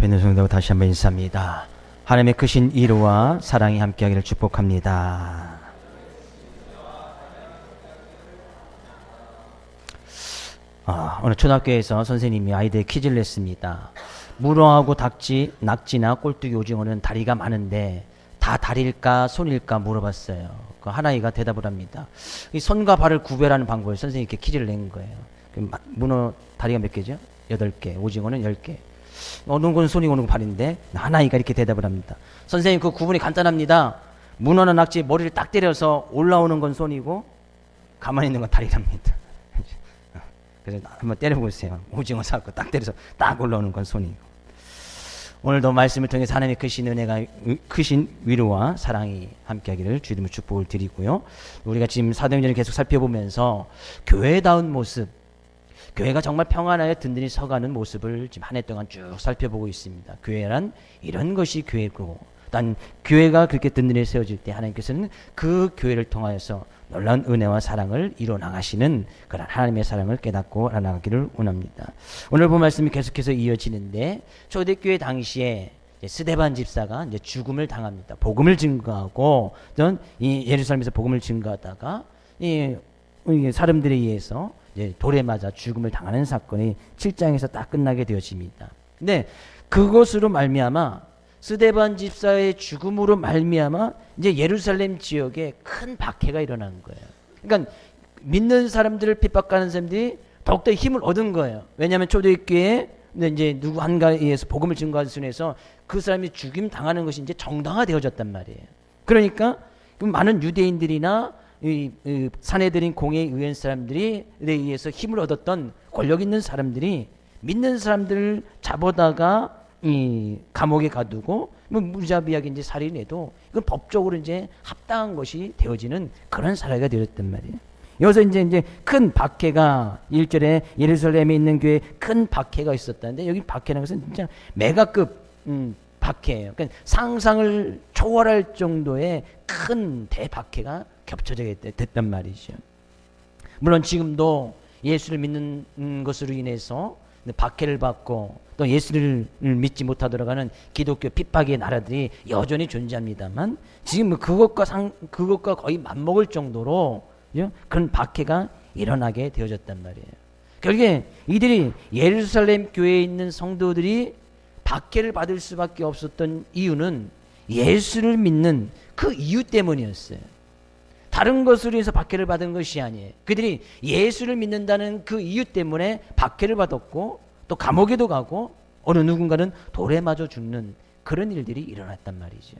앞에 있는 성도 다시 한번 인사합니다. 하나님의 크신 위로와 사랑이 함께하기를 축복합니다. 오늘 초등학교에서 선생님이 아이들 퀴즈를 냈습니다. 문어하고 닭지, 낙지나 꼴뚜기, 오징어는 다리가 많은데 다 다리일까 손일까 물어봤어요. 그 하나이가 대답을 합니다. 이 손과 발을 구별하는 방법을 선생님이 이렇게 퀴즈를 낸 거예요. 문어 다리가 몇 개죠? 8개, 오징어는 10개. 어느 건 손이고 어느 건 발인데 하나이가 이렇게 대답을 합니다. 선생님, 그 구분이 간단합니다. 문어나 낙지 머리를 딱 때려서 올라오는 건 손이고 가만히 있는 건 다리랍니다. 그래서 한번 때려보세요. 오징어 사고 딱 때려서 딱 올라오는 건 손이고. 오늘도 말씀을 통해서 하나님의 크신 은혜가, 크신 위로와 사랑이 함께하기를 주님의 축복을 드리고요. 우리가 지금 사도행전을 계속 살펴보면서 교회다운 모습, 교회가 정말 평안하여 든든히 서가는 모습을 지금 한 해 동안 쭉 살펴보고 있습니다. 교회란 이런 것이 교회고, 단 교회가 그렇게 든든히 세워질 때 하나님께서는 그 교회를 통하여서 놀라운 은혜와 사랑을 이뤄나가시는 그런 하나님의 사랑을 깨닫고 나가기를 원합니다. 오늘 본 말씀이 계속해서 이어지는데, 초대교회 당시에 스데반 집사가 이제 죽음을 당합니다. 복음을 증거하고, 이 예루살렘에서 복음을 증거하다가 이 사람들에 의해서 이제 돌에 맞아 죽음을 당하는 사건이 7장에서 딱 끝나게 되어집니다. 근데 그것으로 말미암아, 스데반 집사의 죽음으로 말미암아 이제 예루살렘 지역에 큰 박해가 일어난 거예요. 그러니까 믿는 사람들을 핍박하는 사람들이 더욱더 힘을 얻은 거예요. 왜냐하면 초대교회에 이제 누구 한가에 의해서 복음을 증거하는 순에서 그 사람이 죽임 당하는 것이 이제 정당화되어졌단 말이에요. 그러니까 많은 유대인들이나 이 사내들인 공회 의원 사람들이 의해서 힘을 얻었던 권력 있는 사람들이 믿는 사람들을 잡아다가 이 감옥에 가두고 무자비하게 이제 살인해도 이건 법적으로 이제 합당한 것이 되어지는 그런 사례가 되었단 말이에요. 여기서 이제 큰 박해가 1절에 예루살렘에 있는 교회에 큰 박해가 있었다는데, 여기 박해라는 것은 진짜 메가급 박해예요. 그러니까 상상을 초월할 정도의 큰 대박해가 겹쳐져 됐단 말이죠. 물론 지금도 예수를 믿는 것으로 인해서 박해를 받고 또 예수를 믿지 못하도록 하는 기독교 핍박의 나라들이 여전히 존재합니다만, 지금 그것과 거의 맞먹을 정도로 그런 박해가 일어나게 되어졌단 말이에요. 결국에 이들이 예루살렘 교회에 있는 성도들이 박해를 받을 수밖에 없었던 이유는 예수를 믿는 그 이유 때문이었어요. 다른 것으로 해서 박해를 받은 것이 아니에요. 그들이 예수를 믿는다는 그 이유 때문에 박해를 받았고, 또 감옥에도 가고, 어느 누군가는 돌에 맞아 죽는 그런 일들이 일어났단 말이죠.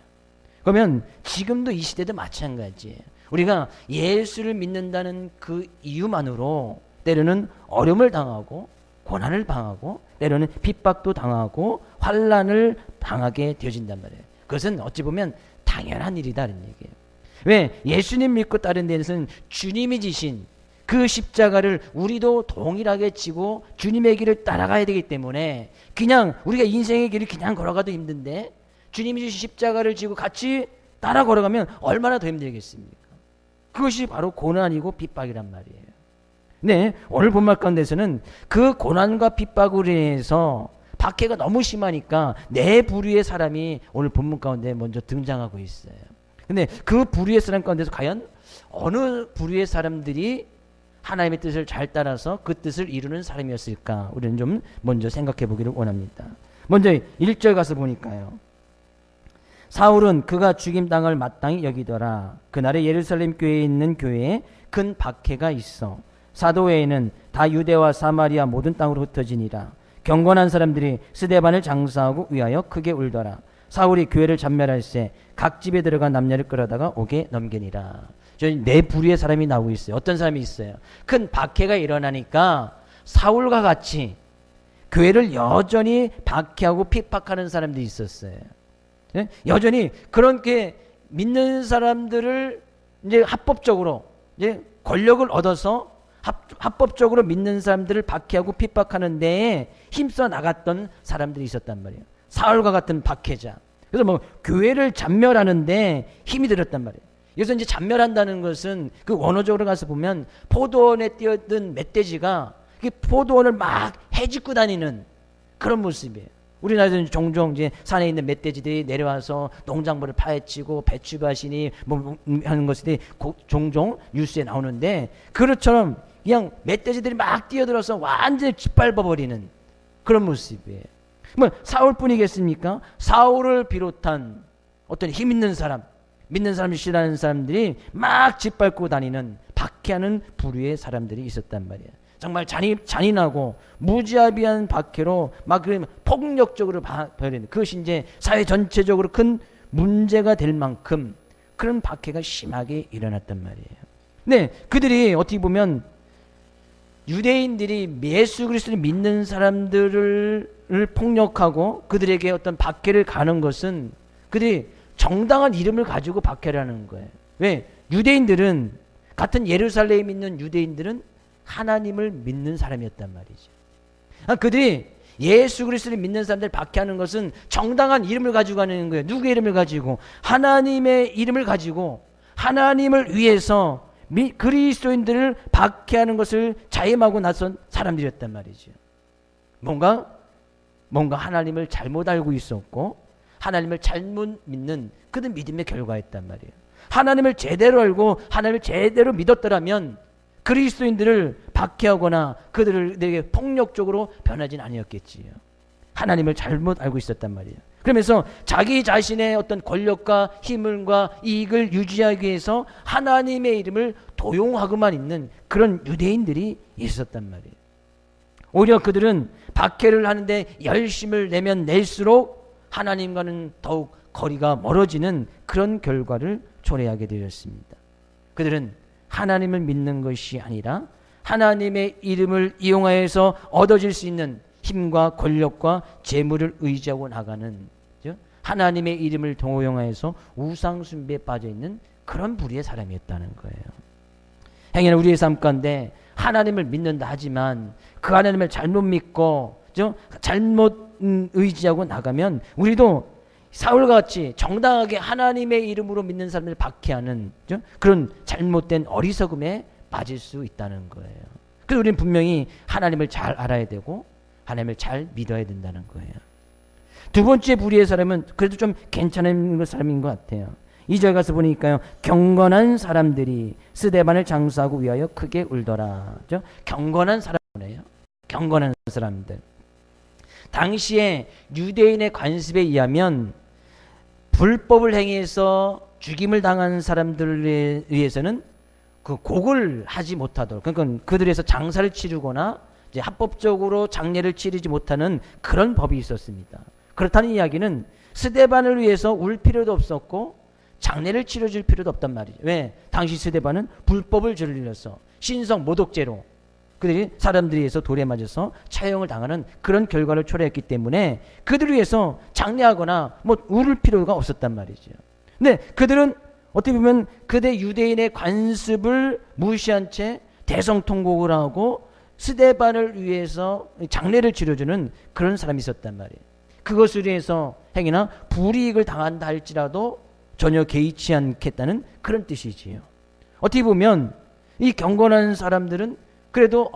그러면 지금도 이 시대도 마찬가지예요. 우리가 예수를 믿는다는 그 이유만으로 때로는 어려움을 당하고 고난을 당하고 때로는 핍박도 당하고 환난을 당하게 되어진단 말이에요. 그것은 어찌 보면 당연한 일이다는 얘기예요. 왜? 예수님 믿고 따른 데는 주님이 지신 그 십자가를 우리도 동일하게 지고 주님의 길을 따라가야 되기 때문에, 그냥 우리가 인생의 길을 그냥 걸어가도 힘든데 주님이 주신 십자가를 지고 같이 따라 걸어가면 얼마나 더 힘들겠습니까? 그것이 바로 고난이고 핍박이란 말이에요. 네, 오늘 본말 가운데서는 그 고난과 핍박으로 인해서 박해가 너무 심하니까 네 부류의 사람이 오늘 본문 가운데 먼저 등장하고 있어요. 근데 그 부류의 사람 가운데서 과연 어느 부류의 사람들이 하나님의 뜻을 잘 따라서 그 뜻을 이루는 사람이었을까? 우리는 좀 먼저 생각해 보기를 원합니다. 먼저 1절 가서 보니까요. 사울은 그가 죽임당할 마땅히 여기더라. 그날에 예루살렘 교회에 있는 교회에 큰 박해가 있어 사도 외에는 다 유대와 사마리아 모든 땅으로 흩어지니라. 경건한 사람들이 스데반을 장사하고 위하여 크게 울더라. 사울이 교회를 전멸할세 각 집에 들어가 남녀를 끌어다가 옥에 넘기니라. 저희 네 부류의 사람이 나오고 있어요. 어떤 사람이 있어요? 큰 박해가 일어나니까 사울과 같이 교회를 여전히 박해하고 핍박하는 사람들이 있었어요. 네? 여전히 그렇게 믿는 사람들을 이제 합법적으로 이제 권력을 얻어서 합법적으로 믿는 사람들을 박해하고 핍박하는 데에 힘써 나갔던 사람들이 있었단 말이에요. 사울과 같은 박해자. 그래서 뭐 교회를 잔멸하는데 힘이 들었단 말이에요. 여기서 이제 잔멸한다는 것은 그 원어적으로 가서 보면 포도원에 뛰어든 멧돼지가 포도원을 막 헤집고 다니는 그런 모습이에요. 우리나라에서는 종종 이제 산에 있는 멧돼지들이 내려와서 농작물을 파헤치고 배추밭이니 뭐 하는 것들이 종종 뉴스에 나오는데, 그것처럼 그냥 멧돼지들이 막 뛰어들어서 완전히 짓밟아버리는 그런 모습이에요. 뭐 사울뿐이겠습니까? 사울을 비롯한 어떤 힘 있는 사람, 믿는 사람을 싫어하는 사람들이 막 짓밟고 다니는 박해하는 부류의 사람들이 있었단 말이에요. 정말 잔인하고 무자비한 박해로 막 폭력적으로 벌이는, 그것이 이제 사회 전체적으로 큰 문제가 될 만큼 그런 박해가 심하게 일어났단 말이에요. 네, 그들이 어떻게 보면 유대인들이 예수 그리스도를 믿는 사람들을 폭력하고 그들에게 어떤 박해를 가는 것은 그들이 정당한 이름을 가지고 박해를 하는 거예요. 왜? 유대인들은, 같은 예루살렘에 있는 유대인들은 하나님을 믿는 사람이었단 말이죠. 그들이 예수 그리스도를 믿는 사람들 박해하는 것은 정당한 이름을 가지고 하는 거예요. 누구의 이름을 가지고? 하나님의 이름을 가지고 하나님을 위해서 그리스도인들을 박해하는 것을 자임하고 나선 사람들이었단 말이죠. 뭔가 하나님을 잘못 알고 있었고 하나님을 잘못 믿는 그들 믿음의 결과였단 말이에요. 하나님을 제대로 알고 하나님을 제대로 믿었더라면 그리스도인들을 박해하거나 그들에게 폭력적으로 변하진 아니었겠지요. 하나님을 잘못 알고 있었단 말이에요. 그러면서 자기 자신의 어떤 권력과 힘과 이익을 유지하기 위해서 하나님의 이름을 도용하고만 있는 그런 유대인들이 있었단 말이에요. 오히려 그들은 박해를 하는데 열심을 내면 낼수록 하나님과는 더욱 거리가 멀어지는 그런 결과를 초래하게 되었습니다. 그들은 하나님을 믿는 것이 아니라 하나님의 이름을 이용하여서 얻어질 수 있는 힘과 권력과 재물을 의지하고 나가는, 하나님의 이름을 도용하여서 우상 숭배에 빠져 있는 그런 부류의 사람이었다는 거예요. 행여나 우리의 삶 가운데 하나님을 믿는다 하지만 그 하나님을 잘못 믿고 잘못 의지하고 나가면 우리도 사울과 같이 정당하게 하나님의 이름으로 믿는 사람들을 박해하는 그런 잘못된 어리석음에 빠질 수 있다는 거예요. 그래서 우리는 분명히 하나님을 잘 알아야 되고 하나님을 잘 믿어야 된다는 거예요. 두 번째 부류의 사람은 그래도 좀 괜찮은 사람인 것 같아요. 2절 가서 보니까요, 경건한 사람들이 스데반을 장수하고 위하여 크게 울더라. 경건한 사람이에요. 경건한 사람들. 당시에 유대인의 관습에 의하면 불법을 행해서 죽임을 당한 사람들에 의해서는 그 곡을 하지 못하도록, 그러니까 그들에서 장사를 치르거나 이제 합법적으로 장례를 치르지 못하는 그런 법이 있었습니다. 그렇다는 이야기는 스데반을 위해서 울 필요도 없었고 장례를 치러줄 필요도 없단 말이죠. 왜? 당시 스데반은 불법을 저질러서 신성 모독죄로 그들이 사람들에 의해서 돌에 맞아서 처형을 당하는 그런 결과를 초래했기 때문에 그들을 위해서 장례하거나 뭐 울을 필요가 없었단 말이죠. 근데 그들은 어떻게 보면 그대 유대인의 관습을 무시한 채 대성통곡을 하고 스데반을 위해서 장례를 치러주는 그런 사람이 있었단 말이에요. 그것을 위해서 행위나 불이익을 당한다 할지라도 전혀 개의치 않겠다는 그런 뜻이지요. 어떻게 보면 이 경건한 사람들은 그래도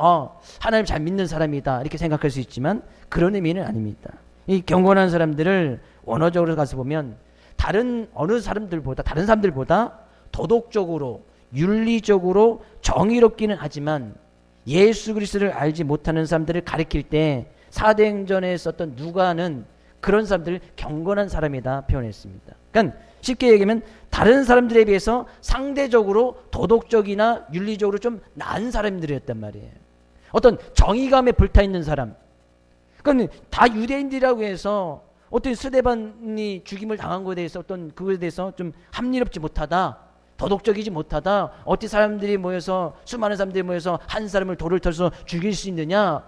하나님 잘 믿는 사람이다 이렇게 생각할 수 있지만 그런 의미는 아닙니다. 이 경건한 사람들을 원어적으로 가서 보면 다른 사람들보다 도덕적으로 윤리적으로 정의롭기는 하지만 예수 그리스도를 알지 못하는 사람들을 가리킬 때 사도행전에 썼던 누가는 그런 사람들을 경건한 사람이다 표현했습니다. 그러니까 쉽게 얘기하면 다른 사람들에 비해서 상대적으로 도덕적이나 윤리적으로 좀 나은 사람들이었단 말이에요. 어떤 정의감에 불타있는 사람. 그러니까 다 유대인들이라고 해서 어떤 스데반이 죽임을 당한 것에 대해서 어떤 그것에 대해서 좀 합리롭지 못하다, 도덕적이지 못하다, 어떻게 사람들이 모여서 수많은 사람들이 모여서 한 사람을 돌을 털어서 죽일 수 있느냐.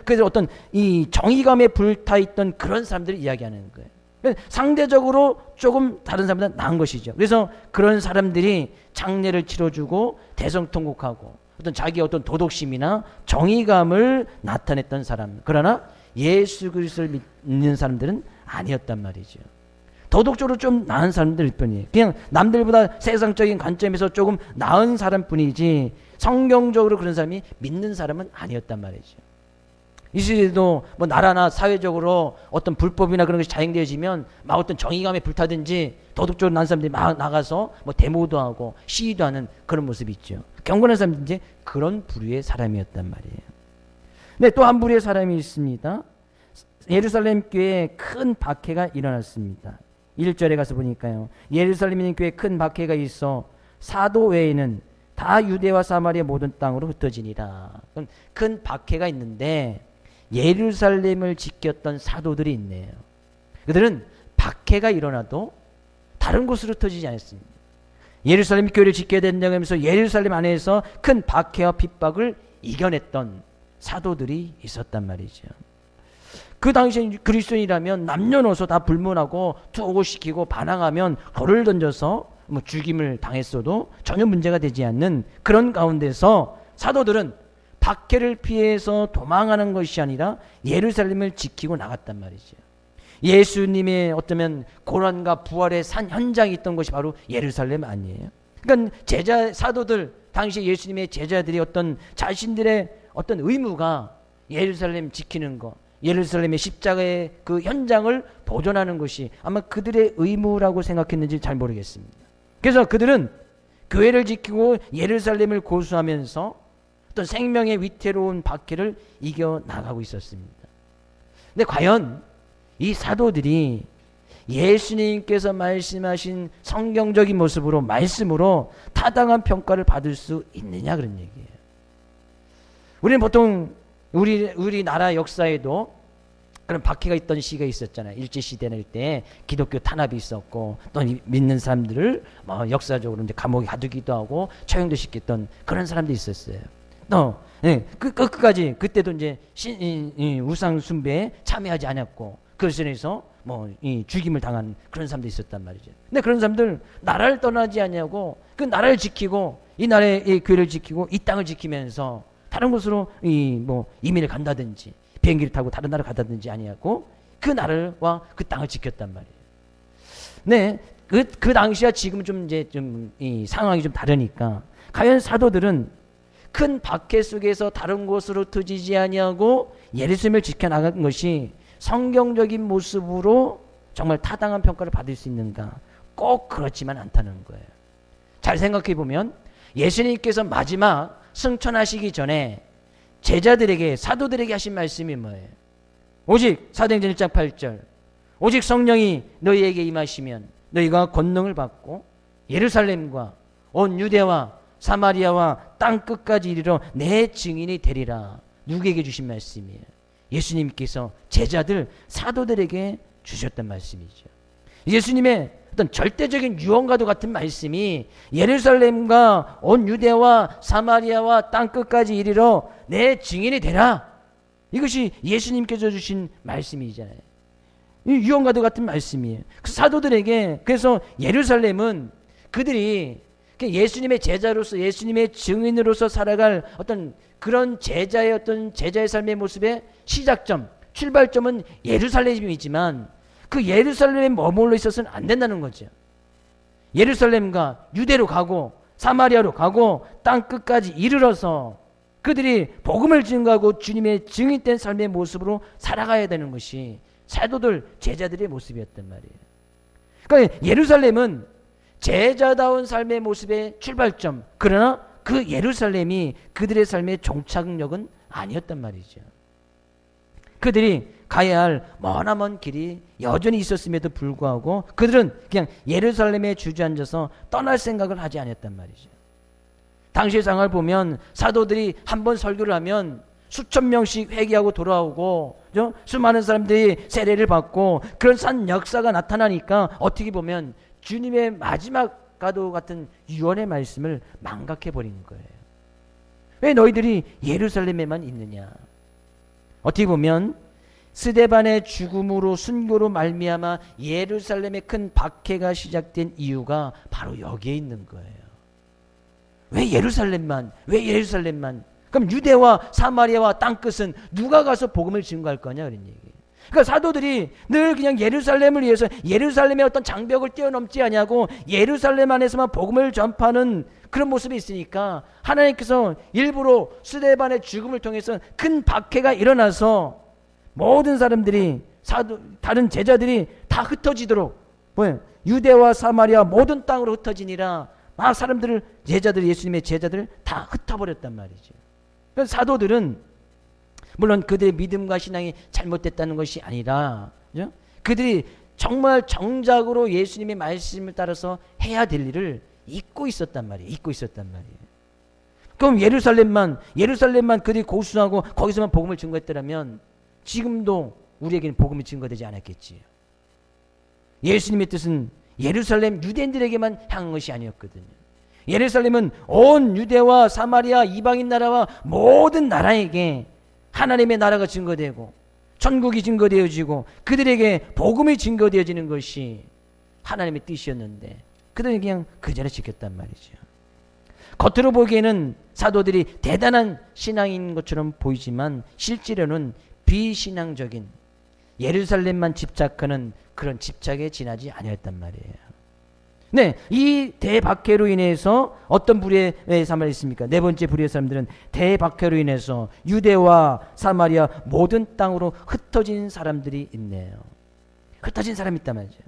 그래서 어떤 이 정의감에 불타있던 그런 사람들을 이야기하는 거예요. 상대적으로 조금 다른 사람보다 나은 것이죠. 그래서 그런 사람들이 장례를 치러주고 대성통곡하고 어떤 자기의 어떤 도덕심이나 정의감을 나타냈던 사람. 그러나 예수 그리스도를 믿는 사람들은 아니었단 말이죠. 도덕적으로 좀 나은 사람들일 뿐이에요. 그냥 남들보다 세상적인 관점에서 조금 나은 사람뿐이지 성경적으로 그런 사람이 믿는 사람은 아니었단 말이죠. 이 시대도 뭐 나라나 사회적으로 어떤 불법이나 그런 것이 자행되어지면 막 어떤 정의감에 불타든지 도덕적으로 난 사람들이 막 나가서 뭐 데모도 하고 시위도 하는 그런 모습이 있죠. 경건한 사람들이 이제 그런 부류의 사람이었단 말이에요. 네, 또 한 부류의 사람이 있습니다. 예루살렘 교회에 큰 박해가 일어났습니다. 1절에 가서 보니까요. 예루살렘에 있는 교회에 큰 박해가 있어 사도 외에는 다 유대와 사마리아 모든 땅으로 흩어지니라. 큰 박해가 있는데 예루살렘을 지켰던 사도들이 있네요. 그들은 박해가 일어나도 다른 곳으로 흩어지지 않았습니다. 예루살렘 교회를 지켜야 된다고 하면서 예루살렘 안에서 큰 박해와 핍박을 이겨냈던 사도들이 있었단 말이죠. 그 당시에 그리스도인이라면 남녀노소 다 불문하고 투옥시키고 반항하면 돌을 던져서 뭐 죽임을 당했어도 전혀 문제가 되지 않는 그런 가운데서 사도들은 박해를 피해서 도망하는 것이 아니라 예루살렘을 지키고 나갔단 말이죠. 예수님의 어쩌면 고난과 부활의 산 현장이 있던 것이 바로 예루살렘 아니에요. 그러니까 사도들 당시 예수님의 제자들이 어떤 자신들의 어떤 의무가 예루살렘 지키는 것, 예루살렘의 십자가의 그 현장을 보존하는 것이 아마 그들의 의무라고 생각했는지 잘 모르겠습니다. 그래서 그들은 교회를 지키고 예루살렘을 고수하면서 어떤 생명의 위태로운 박해를 이겨나가고 있었습니다. 근데 과연 이 사도들이 예수님께서 말씀하신 성경적인 모습으로 말씀으로 타당한 평가를 받을 수 있느냐 그런 얘기예요. 우리는 보통 우리나라 역사에도 그런 박해가 있던 시기가 있었잖아요. 일제시대 때 기독교 탄압이 있었고 또 믿는 사람들을 역사적으로 이제 감옥에 가두기도 하고 처형도 시켰던 그런 사람들이 있었어요. 또 끝까지 그때도 이제 우상 숭배에 참여하지 않았고 그것에서 죽임을 당한 그런 사람도 있었단 말이죠. 근데 그런 사람들 나라를 떠나지 않냐고 그 나라를 지키고 이 나라의 교회를 지키고 이 땅을 지키면서 다른 곳으로 이민을 간다든지 비행기를 타고 다른 나라 가다든지 아니었고 그 나라와 그 땅을 지켰단 말이에요. 네, 그 당시와 지금 이 상황이 좀 다르니까 과연 사도들은 큰 박해 속에서 다른 곳으로 흩어지지 아니하고 예루살렘을 지켜나간 것이 성경적인 모습으로 정말 타당한 평가를 받을 수 있는가? 꼭 그렇지만 않다는 거예요. 잘 생각해 보면 예수님께서 마지막 승천하시기 전에 제자들에게 사도들에게 하신 말씀이 뭐예요? 오직 사도행전 1장 8절 오직 성령이 너희에게 임하시면 너희가 권능을 받고 예루살렘과 온 유대와 사마리아와 땅 끝까지 이르러 내 증인이 되리라. 누구에게 주신 말씀이에요? 예수님께서 제자들 사도들에게 주셨던 말씀이죠. 예수님의 어떤 절대적인 유언과도 같은 말씀이 예루살렘과 온 유대와 사마리아와 땅 끝까지 이르러 내 증인이 되라. 이것이 예수님께서 주신 말씀이잖아요. 이 유언과도 같은 말씀이에요. 그 사도들에게 그래서 예루살렘은 그들이 예수님의 제자로서 예수님의 증인으로서 살아갈 어떤 그런 제자의 삶의 모습의 시작점, 출발점은 예루살렘이지만 그 예루살렘에 머물러 있어서는 안 된다는 거죠. 예루살렘과 유대로 가고 사마리아로 가고 땅 끝까지 이르러서 그들이 복음을 증거하고 주님의 증인된 삶의 모습으로 살아가야 되는 것이 사도들 제자들의 모습이었단 말이에요. 그러니까 예루살렘은 제자다운 삶의 모습의 출발점, 그러나 그 예루살렘이 그들의 삶의 종착역은 아니었단 말이죠. 그들이 가야 할 머나먼 길이 여전히 있었음에도 불구하고 그들은 그냥 예루살렘에 주저앉아서 떠날 생각을 하지 않았단 말이죠. 당시의 상황을 보면 사도들이 한 번 설교를 하면 수천 명씩 회개하고 돌아오고 수많은 사람들이 세례를 받고 그런 산 역사가 나타나니까 어떻게 보면 주님의 마지막과도 같은 유언의 말씀을 망각해버리는 거예요. 왜 너희들이 예루살렘에만 있느냐? 어떻게 보면 스데반의 죽음으로 순교로 말미암아 예루살렘의 큰 박해가 시작된 이유가 바로 여기에 있는 거예요. 왜 예루살렘만? 왜 예루살렘만? 그럼 유대와 사마리아와 땅끝은 누가 가서 복음을 증거할 거냐 그런 얘기예요. 그러니까 사도들이 늘 그냥 예루살렘을 위해서 예루살렘의 어떤 장벽을 뛰어넘지 아니하고 예루살렘 안에서만 복음을 전파하는 그런 모습이 있으니까 하나님께서 일부러 스데반의 죽음을 통해서 큰 박해가 일어나서 모든 사람들이 다른 제자들이 다 흩어지도록 유대와 사마리아 모든 땅으로 흩어지니라 막 사람들을 예수님의 제자들을 다 흩어버렸단 말이죠. 그래서 사도들은 물론 그들의 믿음과 신앙이 잘못됐다는 것이 아니라 그죠? 그들이 정말 정작으로 예수님의 말씀을 따라서 해야 될 일을 잊고 있었단 말이에요. 그럼 예루살렘만 그들이 고수하고 거기서만 복음을 증거했더라면 지금도 우리에게는 복음이 증거되지 않았겠지요. 예수님의 뜻은 예루살렘 유대인들에게만 향한 것이 아니었거든요. 예루살렘은 온 유대와 사마리아 이방인 나라와 모든 나라에게 하나님의 나라가 증거되고 천국이 증거되어지고 그들에게 복음이 증거되어지는 것이 하나님의 뜻이었는데 그들은 그냥 그 자리에 지켰단 말이죠. 겉으로 보기에는 사도들이 대단한 신앙인 것처럼 보이지만 실제로는 비신앙적인 예루살렘만 집착하는 그런 집착에 지나지 아니었단 말이에요. 네, 이 대박해로 인해서 어떤 불의의 사람이 있습니까? 네 번째 불의의 사람들은 대박해로 인해서 유대와 사마리아 모든 땅으로 흩어진 사람들이 있네요. 흩어진 사람이 있단 말이죠.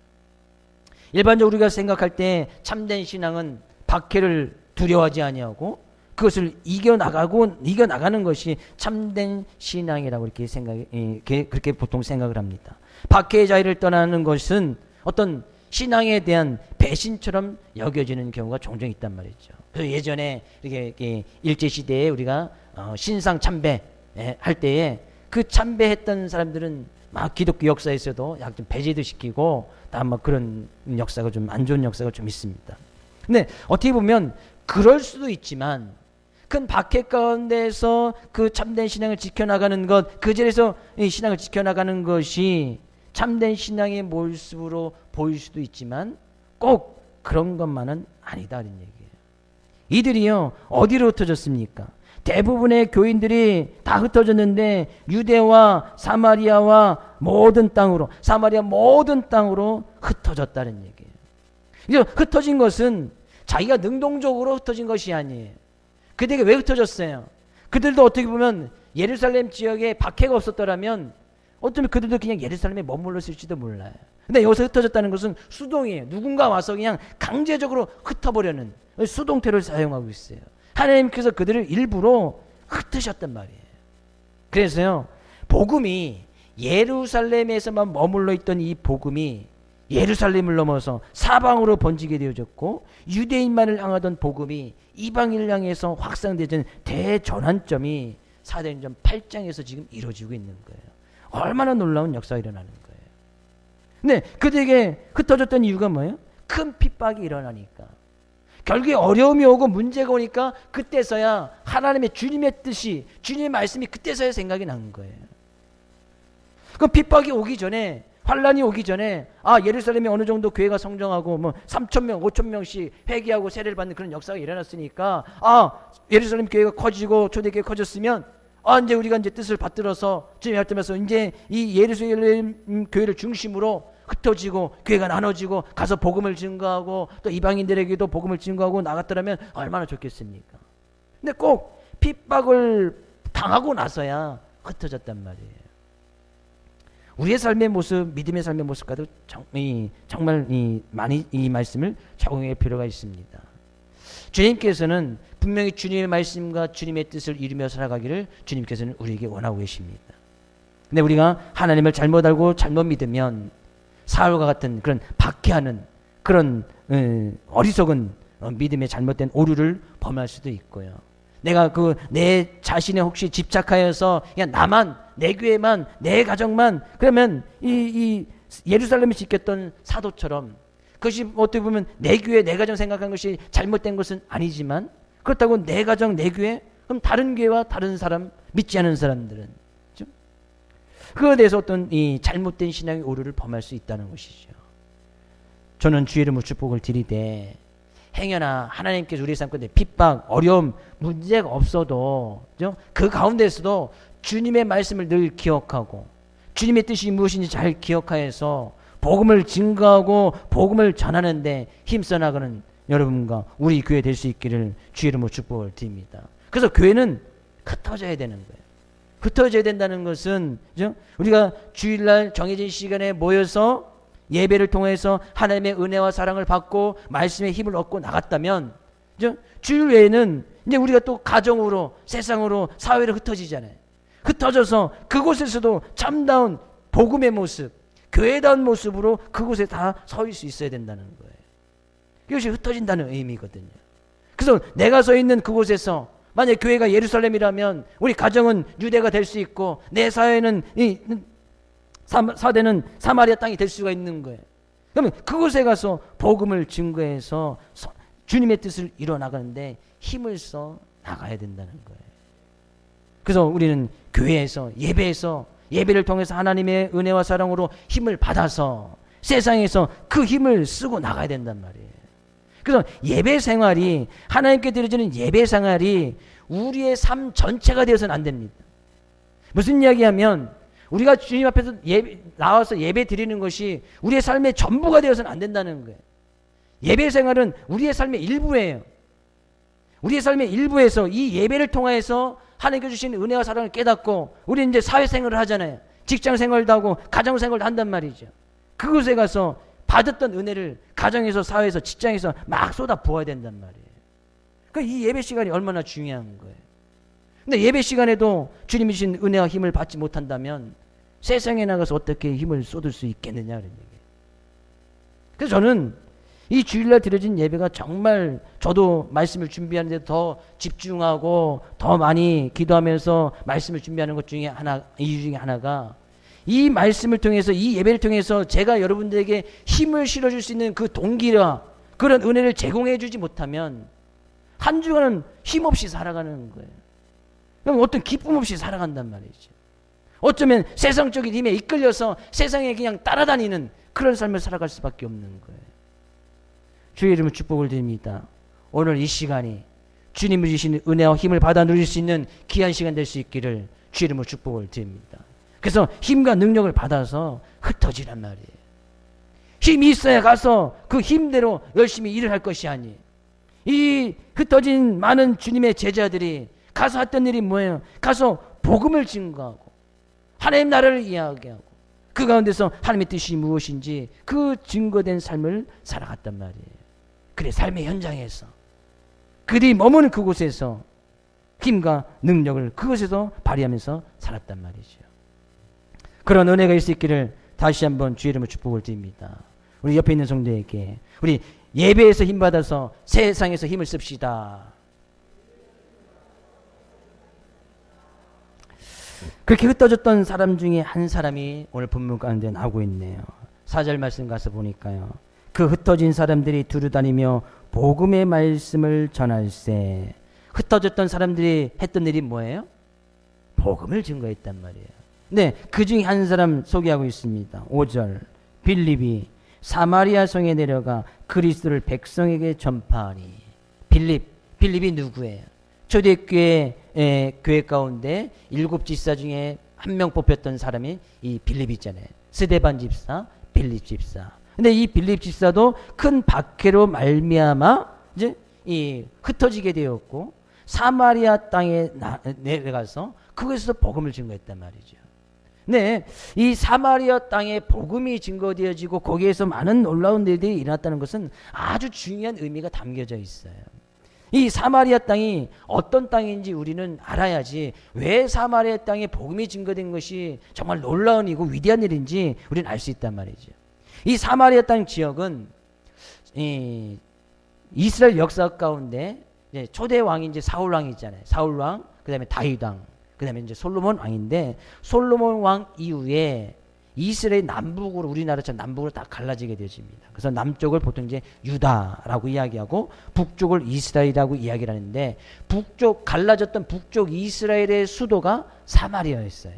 일반적으로 우리가 생각할 때 참된 신앙은 박해를 두려워하지 아니하고 그것을 이겨나가는 것이 참된 신앙이라고 그렇게 보통 생각을 합니다. 박해의 자리를 떠나는 것은 어떤 신앙에 대한 배신처럼 여겨지는 경우가 종종 있단 말이죠. 그래서 예전에 이렇게 일제시대에 우리가 신상 참배 할 때에 그 참배했던 사람들은 막 기독교 역사에서도 약 좀 배제도 시키고 다 막 그런 역사가 좀 안 좋은 역사가 좀 있습니다. 근데 어떻게 보면 그럴 수도 있지만 큰 박해 가운데서 그 참된 신앙을 지켜나가는 것, 그 자리에서 이 신앙을 지켜나가는 것이 참된 신앙의 모습으로 보일 수도 있지만 꼭 그런 것만은 아니다는 얘기예요. 이들이요 어디로 흩어졌습니까? 대부분의 교인들이 다 흩어졌는데 유대와 사마리아 모든 땅으로 흩어졌다는 얘기예요. 이제 흩어진 것은 자기가 능동적으로 흩어진 것이 아니에요. 그들에게 왜 흩어졌어요? 그들도 어떻게 보면 예루살렘 지역에 박해가 없었더라면 어쩌면 그들도 그냥 예루살렘에 머물렀을지도 몰라요. 근데 여기서 흩어졌다는 것은 수동이에요. 누군가 와서 그냥 강제적으로 흩어버리는 수동태를 사용하고 있어요. 하나님께서 그들을 일부러 흩으셨단 말이에요. 그래서요 복음이 예루살렘에서만 머물러 있던 이 복음이 예루살렘을 넘어서 사방으로 번지게 되어졌고 유대인만을 향하던 복음이 이방인을 향해서 확산되는 대전환점이 사도행전 8장에서 지금 이루어지고 있는 거예요. 얼마나 놀라운 역사가 일어나는 거예요. 근데 그들에게 흩어졌던 이유가 뭐예요? 큰 핍박이 일어나니까. 결국에 어려움이 오고 문제가 오니까 그때서야 하나님의 주님의 뜻이 주님의 말씀이 그때서야 생각이 나는 거예요. 그 핍박이 오기 전에 환란이 오기 전에 예루살렘에 어느 정도 교회가 성장하고 뭐 3,000명, 5,000명씩 회개하고 세례를 받는 그런 역사가 일어났으니까 예루살렘 교회가 커지고 초대교회가 커졌으면 이제 우리가 이제 뜻을 받들어서 주님이 할때면서 이제 이 예루살렘 교회를 중심으로 흩어지고 교회가 나눠지고 가서 복음을 증거하고 또 이방인들에게도 복음을 증거하고 나갔더라면 얼마나 좋겠습니까? 근데 꼭 핍박을 당하고 나서야 흩어졌단 말이에요. 우리의 삶의 모습, 믿음의 삶의 모습과도 정말 많이 이 말씀을 적용할 필요가 있습니다. 주님께서는 분명히 주님의 말씀과 주님의 뜻을 이루며 살아가기를 주님께서는 우리에게 원하고 계십니다. 근데 우리가 하나님을 잘못 알고 잘못 믿으면 사울과 같은 그런 박해하는 그런 어리석은 믿음의 잘못된 오류를 범할 수도 있고요. 내가 내 자신에 혹시 집착하여서 그냥 나만, 내 교회만, 내 가정만, 그러면 이 예루살렘을 지켰던 사도처럼 그것이 어떻게 보면 내 교회, 내 가정 생각한 것이 잘못된 것은 아니지만 그렇다고 내 가정, 내 교회, 그럼 다른 교회와 다른 사람, 믿지 않은 사람들은 그렇죠? 그거에 대해서 어떤 이 잘못된 신앙의 오류를 범할 수 있다는 것이죠. 저는 주의 이름으로 축복을 드리되 행여나 하나님께서 우리 삶 가운데 핍박, 어려움, 문제가 없어도 그렇죠? 그 가운데서도 주님의 말씀을 늘 기억하고 주님의 뜻이 무엇인지 잘 기억하여서 복음을 증거하고 복음을 전하는데 힘써 나가는 여러분과 우리 교회 될 수 있기를 주의 이름으로 축복을 드립니다. 그래서 교회는 흩어져야 되는 거예요. 흩어져야 된다는 것은 그죠? 우리가 주일날 정해진 시간에 모여서 예배를 통해서 하나님의 은혜와 사랑을 받고 말씀의 힘을 얻고 나갔다면 그죠? 주일 외에는 이제 우리가 또 가정으로 세상으로 사회로 흩어지잖아요. 흩어져서 그곳에서도 참다운 복음의 모습, 교회다운 모습으로 그곳에 다 서 있을 수 있어야 된다는 거예요. 이것이 흩어진다는 의미거든요. 그래서 내가 서 있는 그곳에서 만약 교회가 예루살렘이라면 우리 가정은 유대가 될 수 있고 내 사회는 사대는 사마리아 땅이 될 수가 있는 거예요. 그러면 그곳에 가서 복음을 증거해서 주님의 뜻을 이뤄 나가는데 힘을 써 나가야 된다는 거예요. 그래서 우리는 교회에서 예배에서 예배를 통해서 하나님의 은혜와 사랑으로 힘을 받아서 세상에서 그 힘을 쓰고 나가야 된단 말이에요. 그래서 예배 생활이 하나님께 드려지는 예배 생활이 우리의 삶 전체가 되어서는 안 됩니다. 무슨 이야기하면 우리가 주님 앞에서 나와서 예배 드리는 것이 우리의 삶의 전부가 되어서는 안 된다는 거예요. 예배 생활은 우리의 삶의 일부예요. 우리의 삶의 일부에서 이 예배를 통해서 하나님께 주신 은혜와 사랑을 깨닫고 우리는 이제 사회생활을 하잖아요. 직장생활도 하고 가정생활도 한단 말이죠. 그곳에 가서 받았던 은혜를 가정에서 사회에서 직장에서 막 쏟아 부어야 된단 말이에요. 그러니까 이 예배 시간이 얼마나 중요한 거예요. 근데 예배 시간에도 주님이 주신 은혜와 힘을 받지 못한다면 세상에 나가서 어떻게 힘을 쏟을 수 있겠느냐 그런 얘기예요. 그래서 저는 이 주일날 드려진 예배가 정말 저도 말씀을 준비하는데 더 집중하고 더 많이 기도하면서 말씀을 준비하는 것 중에 이유 중에 하나가 이 말씀을 통해서 이 예배를 통해서 제가 여러분들에게 힘을 실어줄 수 있는 그 동기와 그런 은혜를 제공해 주지 못하면 한 주간은 힘없이 살아가는 거예요. 그럼 어떤 기쁨 없이 살아간단 말이죠. 어쩌면 세상적인 힘에 이끌려서 세상에 그냥 따라다니는 그런 삶을 살아갈 수밖에 없는 거예요. 주의 이름으로 축복을 드립니다. 오늘 이 시간이 주님이 주시는 은혜와 힘을 받아 누릴 수 있는 귀한 시간 될 수 있기를 주의 이름으로 축복을 드립니다. 그래서 힘과 능력을 받아서 흩어지란 말이에요. 힘이 있어야 가서 그 힘대로 열심히 일을 할 것이 아니에요. 이 흩어진 많은 주님의 제자들이 가서 했던 일이 뭐예요? 가서 복음을 증거하고 하나님 나라를 이야기하고 그 가운데서 하나님의 뜻이 무엇인지 그 증거된 삶을 살아갔단 말이에요. 그래 삶의 현장에서 그들이 머무는 그곳에서 힘과 능력을 그곳에서 발휘하면서 살았단 말이죠. 그런 은혜가 있을 수 있기를 다시 한번 주의 이름으로 축복을 드립니다. 우리 옆에 있는 성도에게 우리 예배에서 힘받아서 세상에서 힘을 씁시다. 그렇게 흩어졌던 사람 중에 한 사람이 오늘 본문 가운데 나오고 있네요. 4절 말씀 가서 보니까요. 그 흩어진 사람들이 두루다니며 복음의 말씀을 전할세. 흩어졌던 사람들이 했던 일이 뭐예요? 복음을 증거했단 말이에요. 네, 그 중에 한 사람 소개하고 있습니다. 5절 빌립이 사마리아 성에 내려가 그리스도를 백성에게 전파하니. 빌립이 누구예요? 초대교회 교회 가운데 7 집사 중에 한 명 뽑혔던 사람이 이 빌립 있잖아요. 스데반 집사, 빌립 집사. 근데 이 빌립 집사도 큰 박해로 말미암아 이제 이 흩어지게 되었고 사마리아 땅에 내려가서 그곳에서 복음을 증거했단 말이죠. 네, 이 사마리아 땅에 복음이 증거되어지고 거기에서 많은 놀라운 일들이 일어났다는 것은 아주 중요한 의미가 담겨져 있어요. 이 사마리아 땅이 어떤 땅인지 우리는 알아야지 왜 사마리아 땅에 복음이 증거된 것이 정말 놀라운 일이고 위대한 일인지 우리는 알 수 있단 말이죠. 이 사마리아 땅 지역은 이 이스라엘 역사 가운데 이제 초대 왕이 이제 사울 왕이 있잖아요. 사울 왕, 그다음에 다윗 왕, 그다음에 이제 솔로몬 왕인데 솔로몬 왕 이후에 이스라엘 남북으로 우리나라처럼 남북으로 다 갈라지게 되어집니다. 그래서 남쪽을 보통 이제 유다라고 이야기하고 북쪽을 이스라엘이라고 이야기를 하는데 갈라졌던 북쪽 이스라엘의 수도가 사마리아였어요.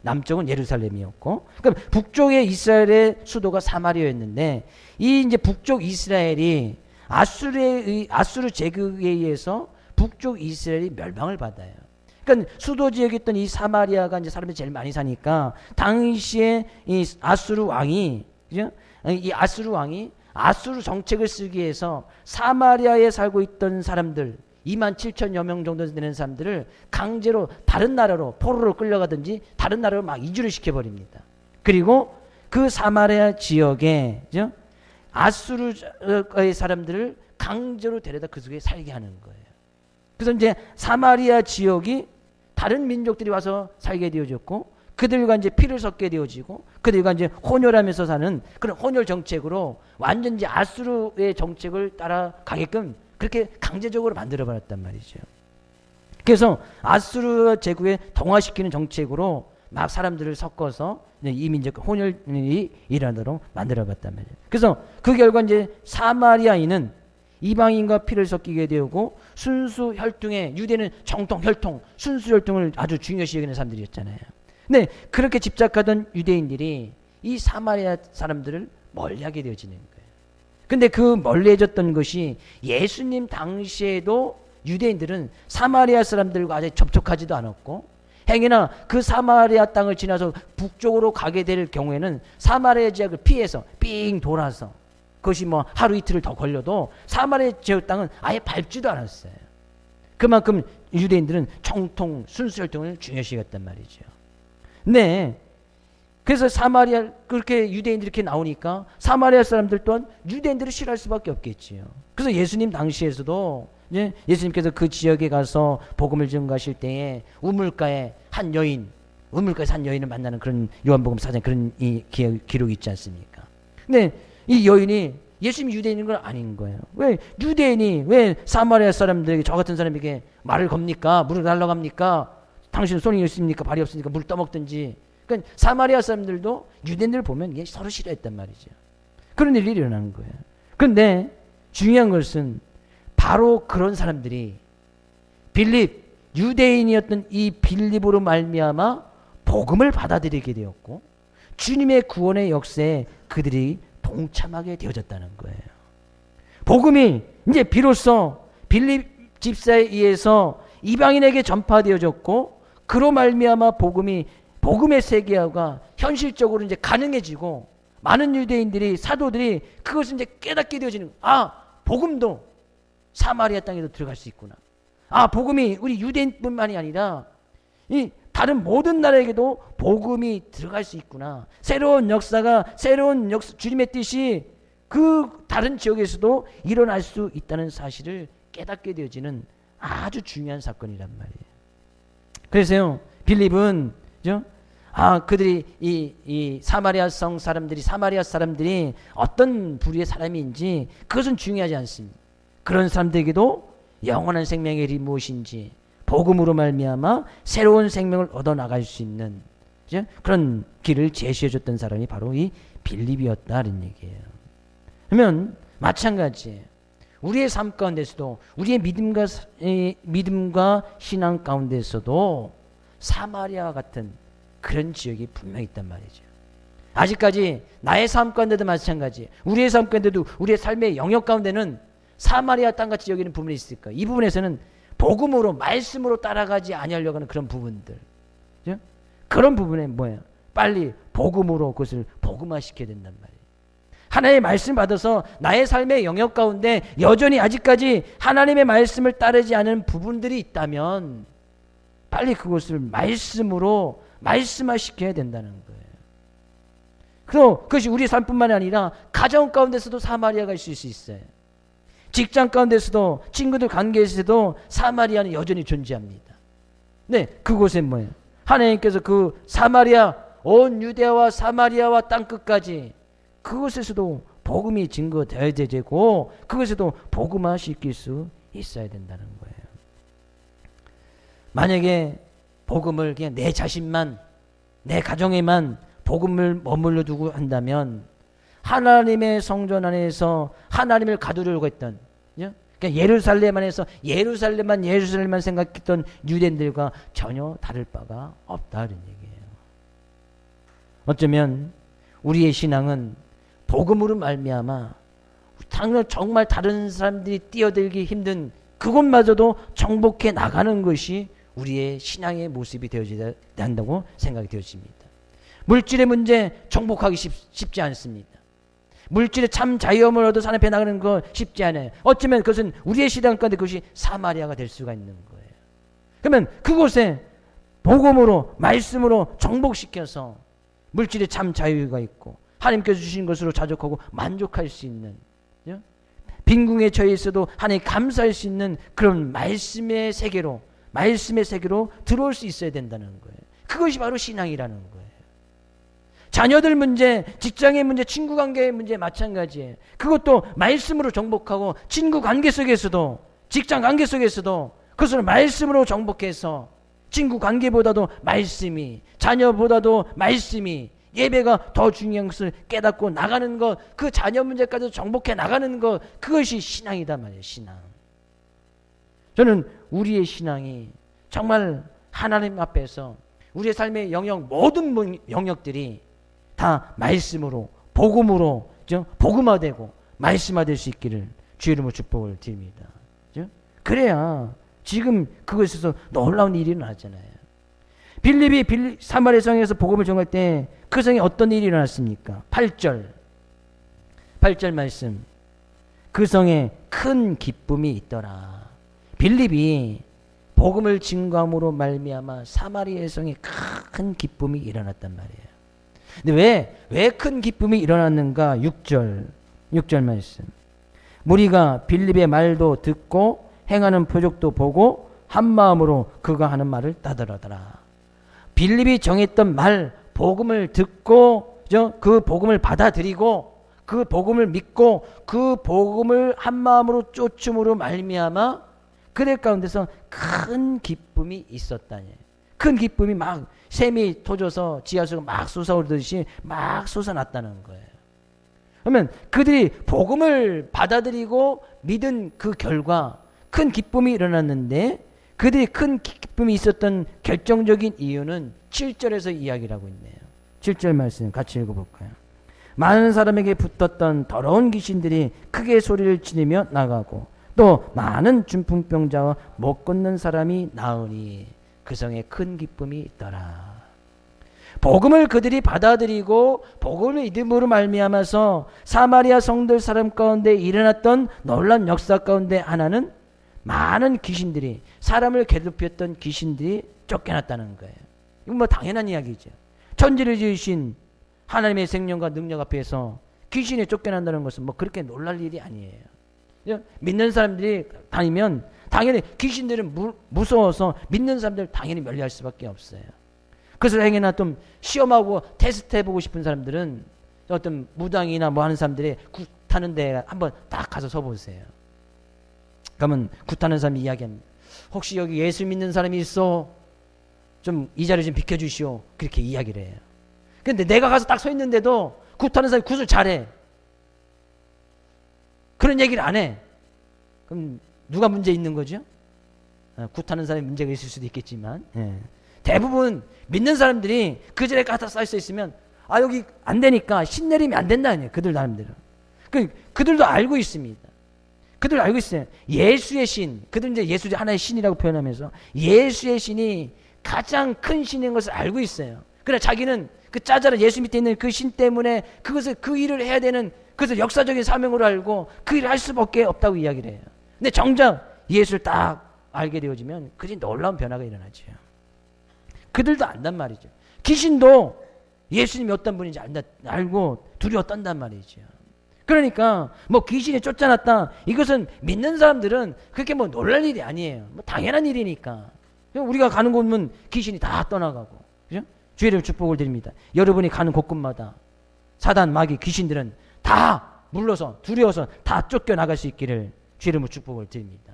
남쪽은 예루살렘이었고, 그럼 북쪽의 이스라엘의 수도가 사마리아였는데 이 이제 북쪽 이스라엘이 아수르 제국에 의해서 북쪽 이스라엘이 멸망을 받아요. 그러니까 수도 지역에 있던 이 사마리아가 이제 사람들이 제일 많이 사니까 당시에 이 아수르 왕이 그죠? 이 아수르 왕이 아수르 정책을 쓰기 위해서 사마리아에 살고 있던 사람들 2만 7천여 명 정도 되는 사람들을 강제로 다른 나라로 포로로 끌려가든지 다른 나라로 막 이주를 시켜버립니다. 그리고 그 사마리아 지역에 아수르의 사람들을 강제로 데려다 그 속에 살게 하는 거예요. 그래서 이제 사마리아 지역이 다른 민족들이 와서 살게 되어졌고 그들과 이제 피를 섞게 되어지고 그들과 이제 혼혈하면서 사는 그런 혼혈 정책으로 완전 이제 아수르의 정책을 따라가게끔 그렇게 강제적으로 만들어 버렸단 말이죠. 그래서 아수르 제국에 동화시키는 정책으로 막 사람들을 섞어서 이민족 혼혈이 일어나도록 만들어 봤단 말이에요. 그래서 그 결과 이제 사마리아인은 이방인과 피를 섞이게 되고 순수 혈통에 유대는 정통 혈통 순수 혈통을 아주 중요시 여기는 사람들이었잖아요. 근데 그렇게 집착하던 유대인들이 이 사마리아 사람들을 멀리하게 되어지는 거예요. 근데 그 멀리해졌던 것이 예수님 당시에도 유대인들은 사마리아 사람들과 아직 접촉하지도 않았고 행여나 그 사마리아 땅을 지나서 북쪽으로 가게 될 경우에는 사마리아 지역을 피해서 삥 돌아서 그것이 뭐 하루 이틀을 더 걸려도 사마리아 지역 땅은 아예 밟지도 않았어요. 그만큼 유대인들은 정통 순수 혈통을 중요시 여겼단 말이죠. 네. 그래서 사마리아 그렇게 유대인들이 이렇게 나오니까 사마리아 사람들 또한 유대인들을 싫어할 수밖에 없겠지요. 그래서 예수님 당시에서도 예수님께서 그 지역에 가서 복음을 전가하실 때에 우물가에 한 여인, 우물가에서 한 여인을 만나는 그런 요한복음 4장 그런 이 기록이 있지 않습니까? 근데 이 여인이 예수님이 유대인인 건 아닌 거예요. 왜 유대인이 왜 사마리아 사람들에게 저 같은 사람에게 말을 겁니까? 물을 달라고 합니까? 당신은 손이 있습니까? 발이 없으니까 물을 떠먹든지. 그러니까 사마리아 사람들도 유대인들을 보면 이게 서로 싫어했단 말이죠. 그런 일이 일어나는 거예요. 그런데 중요한 것은 바로 그런 사람들이 빌립 유대인이었던 이 빌립으로 말미암아 복음을 받아들이게 되었고 주님의 구원의 역사에 그들이 동참하게 되어졌다는 거예요. 복음이 이제 비로소 빌립 집사에 의해서 이방인에게 전파되어졌고 그로 말미암아 복음의 세계화가 현실적으로 이제 가능해지고 많은 유대인들이 사도들이 그것을 이제 깨닫게 되어지는 복음도 사마리아 땅에도 들어갈 수 있구나. 복음이 우리 유대인뿐만이 아니라 이 다른 모든 나라에게도 복음이 들어갈 수 있구나. 새로운 역사가 주님의 뜻이 그 다른 지역에서도 일어날 수 있다는 사실을 깨닫게 되어지는 아주 중요한 사건이란 말이에요. 그래서요 빌립은 그들이 이 사마리아 사람들이 어떤 부류의 사람인지 그것은 중요하지 않습니다. 그런 사람들에게도 영원한 생명의 일이 무엇인지 복음으로 말미암아 새로운 생명을 얻어 나갈 수 있는 그런 길을 제시해줬던 사람이 바로 이 빌립이었다는 얘기예요. 그러면 마찬가지예요. 우리의 삶 가운데서도 우리의 믿음과 신앙 가운데서도 사마리아와 같은 그런 지역이 분명히 있단 말이죠. 아직까지 나의 삶 가운데도 마찬가지. 우리의 삶 가운데도 우리의 삶의 영역 가운데는 사마리아 땅같이 여기는 부분이 있을 거예요. 이 부분에서는 복음으로 말씀으로 따라가지 아니하려고 하는 그런 부분들. 그죠? 그런 부분에 뭐예요? 빨리 복음으로 그것을 복음화시켜야 된단 말이에요. 하나님의 말씀 받아서 나의 삶의 영역 가운데 여전히 아직까지 하나님의 말씀을 따르지 않은 부분들이 있다면 빨리 그것을 말씀으로 말씀화시켜야 된다는 거예요. 그리고 그것이 우리 삶뿐만 아니라 가정 가운데서도 사마리아가 있을 수 있어요. 직장 가운데서도 친구들 관계에서도 사마리아는 여전히 존재합니다. 네, 그곳에 뭐예요? 하나님께서 그 사마리아 온 유대와 사마리아와 땅끝까지 그곳에서도 복음이 증거되어야 되고 그것에도 복음화시킬 수 있어야 된다는 거예요. 만약에 복음을 그냥 내 자신만 내 가정에만 복음을 머물러 두고 한다면 하나님의 성전 안에서 하나님을 가두려고 했던 그러니까 예루살렘 안에서 예루살렘만 생각했던 유대인들과 전혀 다를 바가 없다는 얘기예요. 어쩌면 우리의 신앙은 복음으로 말미암아 정말 다른 사람들이 뛰어들기 힘든 그것마저도 정복해 나가는 것이 우리의 신앙의 모습이 되어져야 한다고 생각이 되어집니다. 물질의 문제 정복하기 쉽지 않습니다. 물질의 참 자유함을 얻어 산 앞에 나가는 거 쉽지 않아요. 어쩌면 그것은 우리의 시간 가운데 그것이 사마리아가 될 수가 있는 거예요. 그러면 그곳에 복음으로 말씀으로 정복시켜서 물질의 참 자유가 있고 하나님께서 주신 것으로 자족하고 만족할 수 있는, 빈궁에 처해 있어도 하나님 감사할 수 있는 그런 말씀의 세계로 들어올 수 있어야 된다는 거예요. 그것이 바로 신앙이라는 거예요. 자녀들 문제, 직장의 문제, 친구 관계의 문제 마찬가지예요. 그것도 말씀으로 정복하고 친구 관계 속에서도, 직장 관계 속에서도 그것을 말씀으로 정복해서 친구 관계보다도 말씀이, 자녀보다도 말씀이, 예배가 더 중요한 것을 깨닫고 나가는 것, 그 자녀 문제까지 정복해 나가는 것, 그것이 신앙이다 말이에요. 신앙. 저는 우리의 신앙이 정말 하나님 앞에서 우리의 삶의 모든 영역들이 다 말씀으로, 복음으로, 복음화되고 말씀화될 수 있기를 주의 이름으로 축복을 드립니다. 그래야 지금 그것에서 놀라운 일이 일어났잖아요. 빌립이 사마리아 성에서 복음을 전할 때 그 성에 어떤 일이 일어났습니까? 8절 말씀. 그 성에 큰 기쁨이 있더라. 빌립이 복음을 증거함으로 말미암아 사마리아 성에 큰 기쁨이 일어났단 말이에요. 근데 왜 큰 기쁨이 일어났는가? 6절 말씀. 무리가 빌립의 말도 듣고 행하는 표적도 보고 한 마음으로 그가 하는 말을 따르더라. 빌립이 정했던 말, 복음을 듣고 그 복음을 받아들이고 그 복음을 믿고 그 복음을 한 마음으로 쫓음으로 말미암아 그들 가운데서 큰 기쁨이 있었다니. 큰 기쁨이 막 샘이 터져서 지하수가 막 솟아오르듯이 막 솟아났다는 거예요. 그러면 그들이 복음을 받아들이고 믿은 그 결과 큰 기쁨이 일어났는데, 그들이 큰 기쁨이 있었던 결정적인 이유는 7절에서 이야기를 하고 있네요. 7절 말씀 같이 읽어볼까요? 많은 사람에게 붙었던 더러운 귀신들이 크게 소리를 지르며 나가고 또 많은 중풍병자와 못 걷는 사람이 나으니 그 성에 큰 기쁨이 있더라. 복음을 그들이 받아들이고 복음을 믿음으로 말미암아서 사마리아 성들 사람 가운데 일어났던 놀라운 역사 가운데 하나는 많은 귀신들이, 사람을 괴롭혔던 귀신들이 쫓겨났다는 거예요. 이건 뭐 당연한 이야기죠. 천지를 지으신 하나님의 생명과 능력 앞에서 귀신이 쫓겨난다는 것은 뭐 그렇게 놀랄 일이 아니에요. 믿는 사람들이 다니면 당연히 귀신들은 무서워서 믿는 사람들 당연히 멀리할 수밖에 없어요. 그것을 행여나 좀 시험하고 테스트해보고 싶은 사람들은 어떤 무당이나 뭐 하는 사람들이 굿하는 데 한번 딱 가서 서보세요. 그러면 굿하는 사람이 이야기합니다. 혹시 여기 예수 믿는 사람이 있어? 좀 이 자리 좀 비켜주시오. 그렇게 이야기를 해요. 근데 내가 가서 딱 서 있는데도 굿하는 사람이 굿을 잘해. 그런 얘기를 안 해. 그럼 누가 문제 있는 거죠? 굿하는 사람이 문제가 있을 수도 있겠지만, 대부분 믿는 사람들이 그 자리에 갖다 서 있으면 여기 안 되니까 신내림이 안 된다 아니에요. 그들 나름대로. 그들도 알고 있습니다. 그들 알고 있어요. 예수의 신, 그들 이제 예수 하나의 신이라고 표현하면서 예수의 신이 가장 큰 신인 것을 알고 있어요. 그러나 자기는 그 짜잘한 예수 밑에 있는 그 신 때문에 그 일을 해야 되는, 그것을 역사적인 사명으로 알고 그 일을 할 수밖에 없다고 이야기를 해요. 근데 정작 예수를 딱 알게 되어지면 그리 놀라운 변화가 일어나죠. 그들도 안단 말이죠. 귀신도 예수님이 어떤 분인지 알고 두려워 떤단 말이죠. 그러니까 뭐 귀신이 쫓아났다, 이것은 믿는 사람들은 그렇게 뭐 놀랄 일이 아니에요. 뭐 당연한 일이니까. 우리가 가는 곳은 귀신이 다 떠나가고, 그죠? 주의 이름 축복을 드립니다. 여러분이 가는 곳곳마다 사단, 마귀, 귀신들은 다 물러서 두려워서 다 쫓겨나갈 수 있기를 주의 이름으로 축복을 드립니다.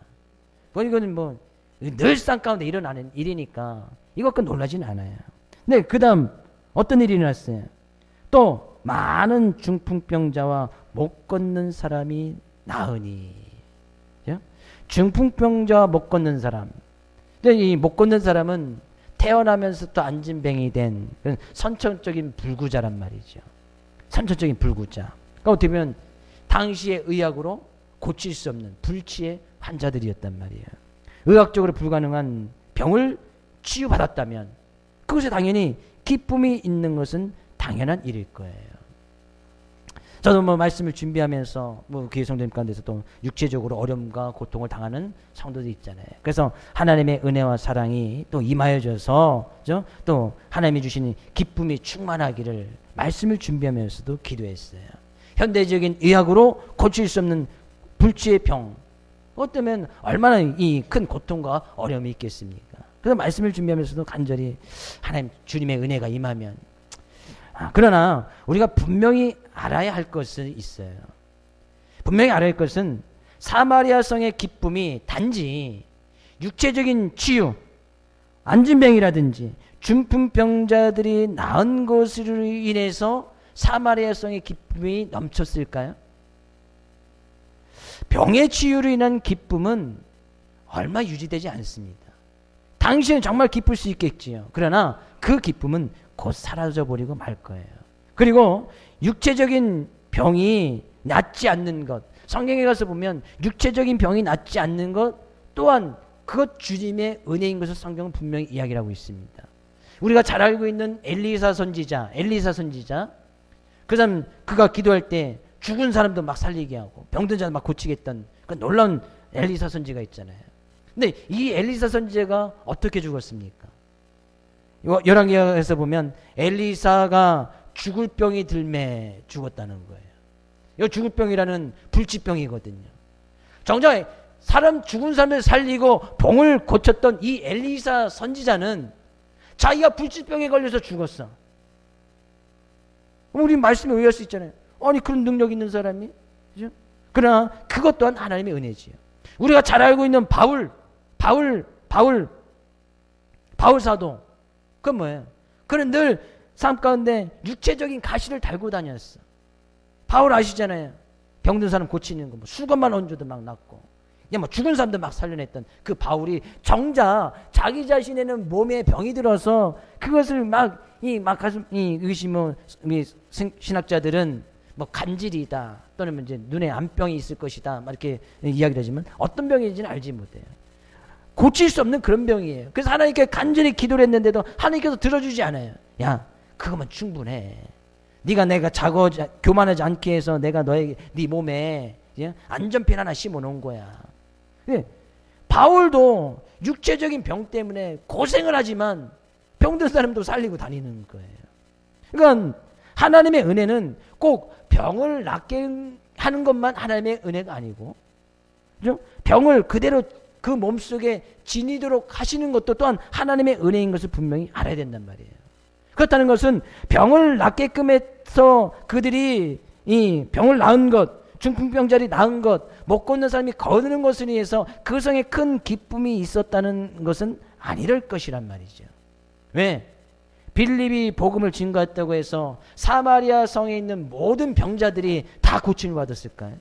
이거는 뭐 늘상 가운데 일어나는 일이니까 이것과 놀라지는 않아요. 근데 그 다음 어떤 일이 일어났어요? 또 많은 중풍병자와 못 걷는 사람이 나으니. 중풍병자와 못 걷는 사람. 근데 이 못 걷는 사람은 태어나면서부터 안진뱅이 된 선천적인 불구자란 말이죠. 선천적인 불구자. 그러니까 어떻게 보면 당시의 의학으로 고칠 수 없는 불치의 환자들이었단 말이에요. 의학적으로 불가능한 병을 치유받았다면 그것에 당연히 기쁨이 있는 것은 당연한 일일 거예요. 저도 뭐 말씀을 준비하면서 뭐 교회 성도님 가운데서 또 육체적으로 어려움과 고통을 당하는 성도도 있잖아요. 그래서 하나님의 은혜와 사랑이 또 임하여져서 또 하나님이 주시는 기쁨이 충만하기를 말씀을 준비하면서도 기도했어요. 현대적인 의학으로 고칠 수 없는 불치의 병, 어쩌면 얼마나 이 큰 고통과 어려움이 있겠습니까? 그래서 말씀을 준비하면서도 간절히 하나님 주님의 은혜가 임하면, 그러나 우리가 분명히 알아야 할 것은 있어요. 분명히 알아야 할 것은 사마리아 성의 기쁨이 단지 육체적인 치유, 안진병이라든지 중풍병자들이 나은 것으로 인해서 사마리아 성의 기쁨이 넘쳤을까요? 병의 치유로 인한 기쁨은 얼마 유지되지 않습니다. 당신은 정말 기쁠 수 있겠지요. 그러나 그 기쁨은 곧 사라져버리고 말 거예요. 그리고 육체적인 병이 낫지 않는 것, 성경에 가서 보면 육체적인 병이 낫지 않는 것 또한 그것 주님의 은혜인 것을 성경은 분명히 이야기를 하고 있습니다. 우리가 잘 알고 있는 엘리사 선지자, 그 사람 그가 기도할 때 죽은 사람도 막 살리게 하고 병든 자도 막 고치게 했던 그 놀라운 엘리사 선지가 있잖아요. 근데 이 엘리사 선지자가 어떻게 죽었습니까? 열왕기에서 보면 엘리사가 죽을 병이 들매 죽었다는 거예요. 이 죽을 병이라는 불치병이거든요. 정작 죽은 사람을 살리고 병을 고쳤던 이 엘리사 선지자는 자기가 불치병에 걸려서 죽었어. 우리 말씀에 의할 수 있잖아요. 아니 그런 능력 있는 사람이, 그죠? 그러나 그것 또한 하나님의 은혜지요. 우리가 잘 알고 있는 바울 사도, 그건 뭐예요? 그는 늘 삶 가운데 육체적인 가시를 달고 다녔어. 바울 아시잖아요. 병든 사람 고치는 거, 뭐 수건만 얹어도 막 낫고, 그냥 뭐 죽은 사람도 막 살려냈던 그 바울이 정작 자기 자신에는 몸에 병이 들어서 그것을 신학자들은 뭐 간질이다 또는 이제 눈에 암병이 있을 것이다 막 이렇게 이야기를 하지만 어떤 병인지는 알지 못해요. 고칠 수 없는 그런 병이에요. 그래서 하나님께 간절히 기도를 했는데도 하나님께서 들어주지 않아요. 야, 그거면 충분해. 내가 교만하지 않게 해서 내가 네 몸에 안전핀 하나 심어놓은 거야. 바울도 육체적인 병 때문에 고생을 하지만 병든 사람도 살리고 다니는 거예요. 그러니까 하나님의 은혜는 꼭 병을 낫게 하는 것만 하나님의 은혜가 아니고, 그죠? 병을 그대로 그 몸속에 지니도록 하시는 것도 또한 하나님의 은혜인 것을 분명히 알아야 된단 말이에요. 그렇다는 것은 병을 낫게끔 해서 그들이 이 병을 낳은 것, 중풍병자리 낳은 것, 못 걷는 사람이 거느는 것을 위해서 그 성에 큰 기쁨이 있었다는 것은 아니럴 것이란 말이죠. 왜? 빌립이 복음을 증거했다고 해서 사마리아 성에 있는 모든 병자들이 다 고침을 받았을까요?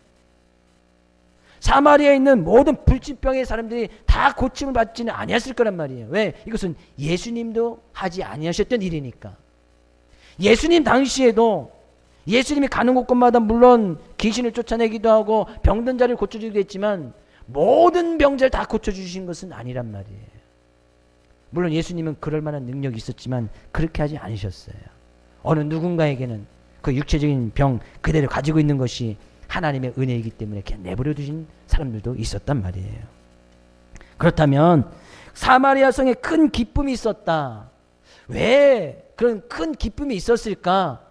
사마리아에 있는 모든 불치병의 사람들이 다 고침을 받지는 아니었을 거란 말이에요. 왜? 이것은 예수님도 하지 아니하셨던 일이니까. 예수님 당시에도 예수님이 가는 곳곳마다 물론 귀신을 쫓아내기도 하고 병든 자를 고쳐주기도 했지만 모든 병자를 다 고쳐주신 것은 아니란 말이에요. 물론 예수님은 그럴 만한 능력이 있었지만 그렇게 하지 않으셨어요. 어느 누군가에게는 그 육체적인 병 그대로 가지고 있는 것이 하나님의 은혜이기 때문에 그냥 내버려 두신 사람들도 있었단 말이에요. 그렇다면 사마리아 성에 큰 기쁨이 있었다. 왜 그런 큰 기쁨이 있었을까?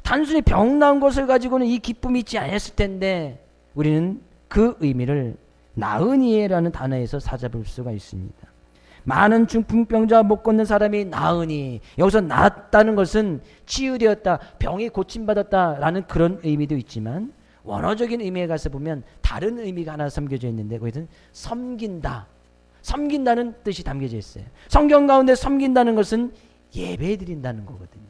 단순히 병 나은 것을 가지고는 이 기쁨이 있지 않았을 텐데 우리는 그 의미를 나으니에라는 단어에서 찾아볼 수가 있습니다. 많은 중풍병자 못 걷는 사람이 나으니, 여기서 나았다는 것은 치유되었다, 병이 고침받았다라는 그런 의미도 있지만 원어적인 의미에 가서 보면 다른 의미가 하나 담겨져 있는데 거기서는 섬긴다는 뜻이 담겨져 있어요. 성경 가운데 섬긴다는 것은 예배드린다는 거거든요.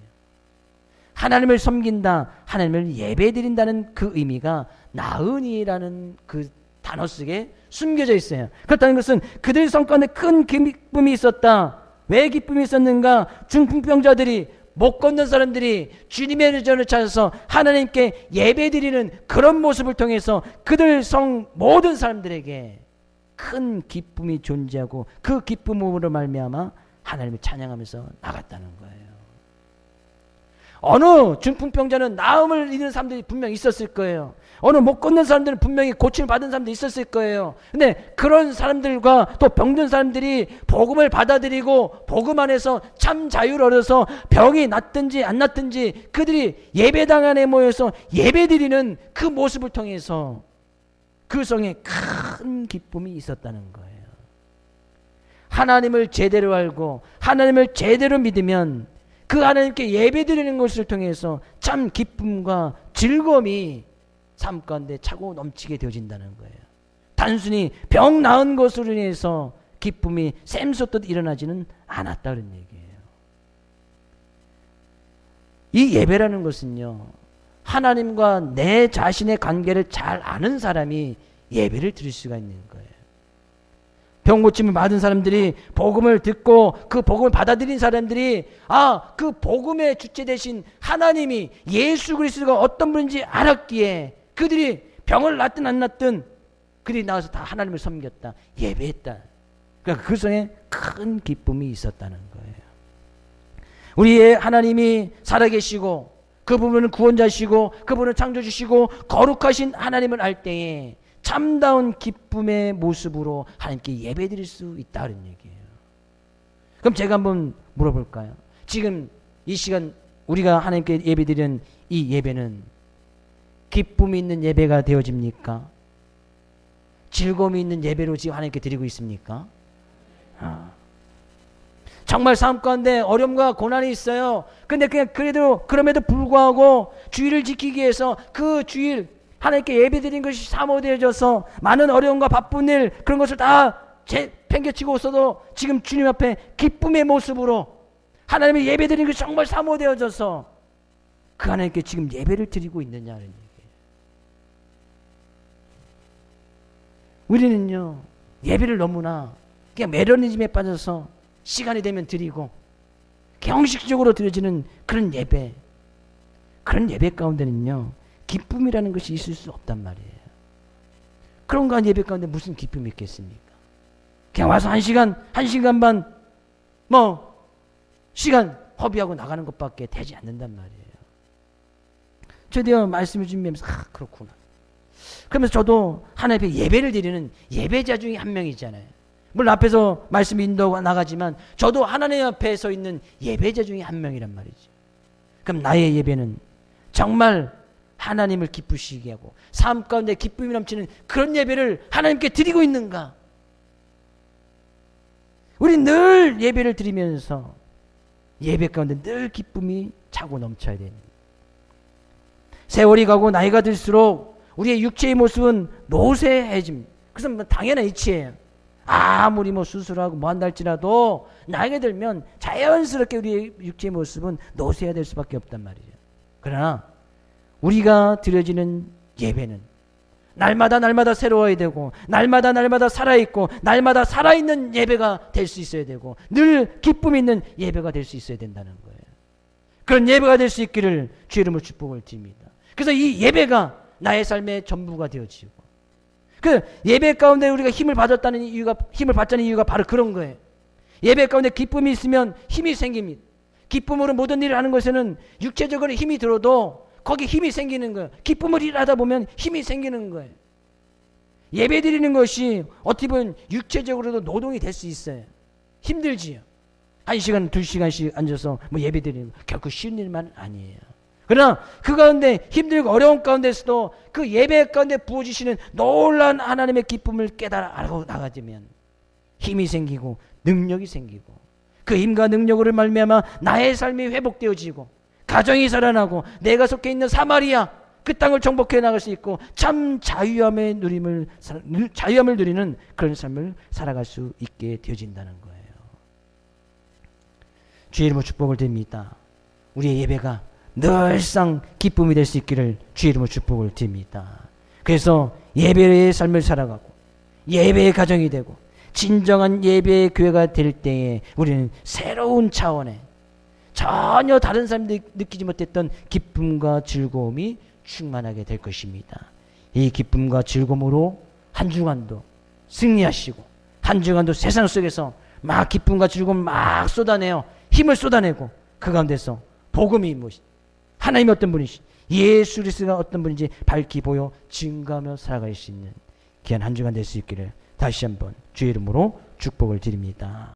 하나님을 섬긴다, 하나님을 예배드린다는 그 의미가 나으니라는 그 단어 속에 숨겨져 있어요. 그렇다는 것은 그들 성 가운데 큰 기쁨이 있었다. 왜 기쁨이 있었는가? 중풍병자들이, 못 걷는 사람들이 주님의 의전을 찾아서 하나님께 예배드리는 그런 모습을 통해서 그들 성 모든 사람들에게 큰 기쁨이 존재하고 그 기쁨으로 말미암아 하나님을 찬양하면서 나갔다는 거예요. 어느 중풍병자는 나음을 잃는 사람들이 분명히 있었을 거예요. 어느 못 걷는 사람들은 분명히 고침을 받은 사람도 있었을 거예요. 근데 그런 사람들과 또 병든 사람들이 복음을 받아들이고 복음 안에서 참 자유를 얻어서 병이 낫든지 안 낫든지 그들이 예배당 안에 모여서 예배드리는 그 모습을 통해서 그 성에 큰 기쁨이 있었다는 거예요. 하나님을 제대로 알고 하나님을 제대로 믿으면 그 하나님께 예배드리는 것을 통해서 참 기쁨과 즐거움이 삶 가운데 차고 넘치게 되어진다는 거예요. 단순히 병 나은 것으로 인해서 기쁨이 샘솟듯 일어나지는 않았다는 얘기예요. 이 예배라는 것은요, 하나님과 내 자신의 관계를 잘 아는 사람이 예배를 드릴 수가 있는 거예요. 병 고침을 받은 사람들이 복음을 듣고 그 복음을 받아들인 사람들이 그 복음의 주체 되신 하나님이 예수 그리스도가 어떤 분인지 알았기에 그들이 병을 낫든 안 낫든 그들이 나와서 다 하나님을 섬겼다, 예배했다. 그러니까 그 성에 큰 기쁨이 있었다는 거예요. 우리의 하나님이 살아계시고 그분은 구원자시고 그분은 창조주시고 거룩하신 하나님을 알 때에 참다운 기쁨의 모습으로 하나님께 예배드릴 수 있다는 얘기예요. 그럼 제가 한번 물어볼까요? 지금 이 시간 우리가 하나님께 예배드리는 이 예배는 기쁨이 있는 예배가 되어집니까? 즐거움이 있는 예배로 지금 하나님께 드리고 있습니까? 정말 삶 가운데 어려움과 고난이 있어요. 근데 그냥 그럼에도 불구하고 주일을 지키기 위해서 그 주일 하나님께 예배드린 것이 사모되어져서 많은 어려움과 바쁜 일 그런 것을 다 팽개치고 있어도 지금 주님 앞에 기쁨의 모습으로 하나님의 예배드린 것이 정말 사모되어져서 그 하나님께 지금 예배를 드리고 있느냐는 얘기예요. 우리는요, 예배를 너무나 그냥 매너리즘에 빠져서 시간이 되면 드리고 형식적으로 드려지는 그런 예배 가운데는요, 기쁨이라는 것이 있을 수 없단 말이에요. 그런 예배 가운데 무슨 기쁨이 있겠습니까? 그냥 와서 한 시간 반 시간 허비하고 나가는 것밖에 되지 않는단 말이에요. 저도요, 말씀을 준비하면서 그렇구나. 그러면서 저도 하나님 앞에 예배를 드리는 예배자 중에 한 명이잖아요. 물론 앞에서 말씀 인도가 나가지만 저도 하나님 앞에 서 있는 예배자 중에 한 명이란 말이죠. 그럼 나의 예배는 정말 하나님을 기쁘시게 하고 삶 가운데 기쁨이 넘치는 그런 예배를 하나님께 드리고 있는가? 우리 늘 예배를 드리면서 예배 가운데 늘 기쁨이 차고 넘쳐야 됩니다. 세월이 가고 나이가 들수록 우리의 육체의 모습은 노쇠해집니다. 그래서 당연한 이치예요. 아무리 수술하고 한다 할지라도 나이가 들면 자연스럽게 우리의 육체의 모습은 노쇠해야 될 수밖에 없단 말이죠. 그러나 우리가 드려지는 예배는 날마다 새로워야 되고 날마다 살아있고 날마다 살아있는 예배가 될 수 있어야 되고 늘 기쁨 있는 예배가 될 수 있어야 된다는 거예요. 그런 예배가 될 수 있기를 주의 이름으로 축복을 드립니다. 그래서 이 예배가 나의 삶의 전부가 되어지고 그 예배 가운데 우리가 힘을 받자는 이유가 바로 그런 거예요. 예배 가운데 기쁨이 있으면 힘이 생깁니다. 기쁨으로 모든 일을 하는 것에는 육체적으로 힘이 들어도 거기 힘이 생기는 거예요. 기쁨을 일하다 보면 힘이 생기는 거예요. 예배 드리는 것이 어떻게 보면 육체적으로도 노동이 될 수 있어요. 힘들지요. 1시간, 2시간씩 앉아서 예배 드리는 거 결코 쉬운 일만 아니에요. 그러나 그 가운데 힘들고 어려운 가운데서도 그 예배 가운데 부어주시는 놀라운 하나님의 기쁨을 깨달아 알고 나가지면 힘이 생기고 능력이 생기고 그 힘과 능력으로 말미암아 나의 삶이 회복되어지고 가정이 살아나고 내가 속해 있는 사마리아 그 땅을 정복해 나갈 수 있고 참 자유함을 누리는 그런 삶을 살아갈 수 있게 되어진다는 거예요. 주의 이름으로 축복을 드립니다. 우리의 예배가 늘상 기쁨이 될 수 있기를 주의 이름으로 축복을 드립니다. 그래서 예배의 삶을 살아가고 예배의 가정이 되고 진정한 예배의 교회가 될 때에 우리는 새로운 차원의 전혀 다른 사람들이 느끼지 못했던 기쁨과 즐거움이 충만하게 될 것입니다. 이 기쁨과 즐거움으로 한 주간도 승리하시고 한 주간도 세상 속에서 막 기쁨과 즐거움을 막 쏟아내어 힘을 쏟아내고 그 가운데서 복음이 하나님이 어떤 분이시, 예수 그리스도가 어떤 분인지 밝히 보여 증거하며 살아갈 수 있는 귀한 한 주간 될 수 있기를 다시 한번 주의 이름으로 축복을 드립니다.